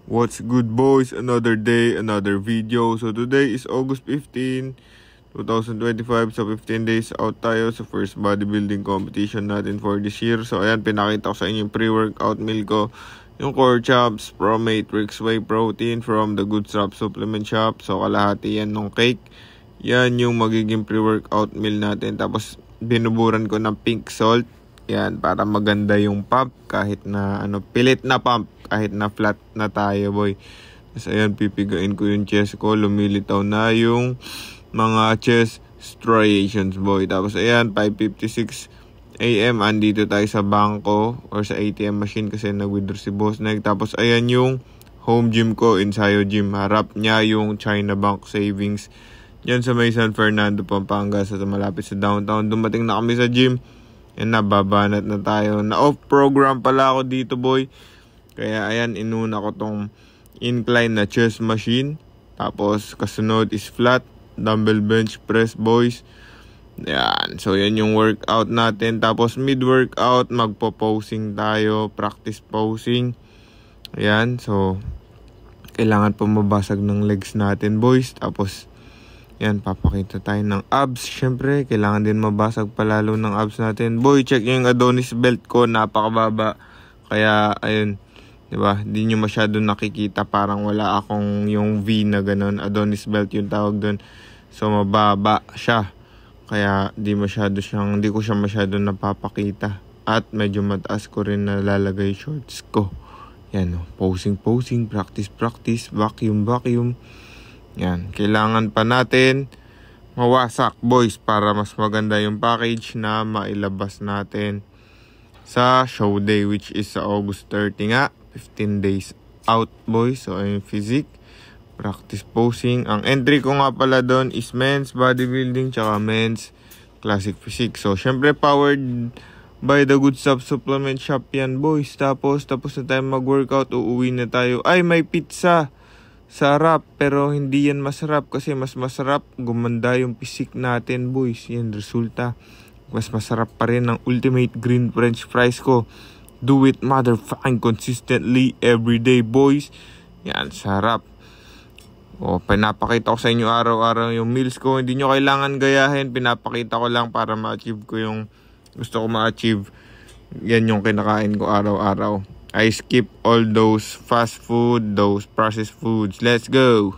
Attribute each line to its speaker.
Speaker 1: What's good, boys? Another day, another video. So today is August 15, 2025. So 15 days out tayo sa first bodybuilding competition natin for this year. So ayan, pinakita ko sa inyo yung pre-workout meal ko. Yung Core Chops Pro Matrix Whey Protein from the Good Stuff Supplement Shop. So kalahati yan ng cake. Yan yung magiging pre-workout meal natin. Tapos binuburan ko ng pink salt. Yan, para maganda yung pump kahit na pilit na pump kahit na flat na tayo, boy. Tapos ayan, pipigain ko yung chest ko. Lumilitaw na yung mga chest striations, boy. Tapos ayan, 5:56 AM, andito tayo sa bangko or sa ATM machine kasi nag-withdraw si Boss Neg. Tapos ayan yung home gym ko, Ensayo Gym. Harap niya yung China Bank Savings. Yan sa may San Fernando, Pampanga, sa malapit sa downtown. Dumating na kami sa gym. Yan na, babanat na tayo. Na-off program pala ako dito, boy. Kaya ayan, inuna ko tong incline na chest machine. Tapos kasunod is flat dumbbell bench press, boys. Yan. So yan yung workout natin. Tapos mid-workout, magpo-posing tayo. Practice posing. Ayan. So kailangan pa mabasag ng legs natin, boys. Tapos yan, papakita tayo ng abs. Syempre, kailangan din mabasag palalo ng abs natin. Boy, check yung Adonis belt ko. Napakababa. Kaya, ayun. Diba? Hindi nyo masyado nakikita. Parang wala akong yung V na ganun. Adonis belt yung tawag dun. So, mababa siya. Kaya, hindi ko siya masyado napapakita. At medyo mataas ko rin nalalagay shorts ko. Yan, posing, practice, vacuum. Yan, kailangan pa natin mawasak, boys, para mas maganda yung package na mailabas natin sa show day, which is sa August 30 nga. 15 days out, boys. So ayun, physique, practice posing. Ang entry ko nga pala doon is men's bodybuilding tsaka men's classic physique. So syempre powered by the Good Stuff Supplement Shop yan, boys. Tapos na tayo mag-workout, uuwi na tayo. Ay, may pizza! Sarap, pero hindi yan masarap kasi mas masarap gumanda yung physique natin, boys. Yan, resulta. Mas masarap pa rin ang ultimate green french fries ko. Do it motherfucking consistently everyday, boys. Yan, sarap. O, pinapakita ko sa inyo araw-araw yung meals ko. Hindi nyo kailangan gayahin. Pinapakita ko lang para ma-achieve ko yung gusto ko ma-achieve. Yan yung kinakain ko araw-araw. I skip all those fast food, those processed foods. Let's go!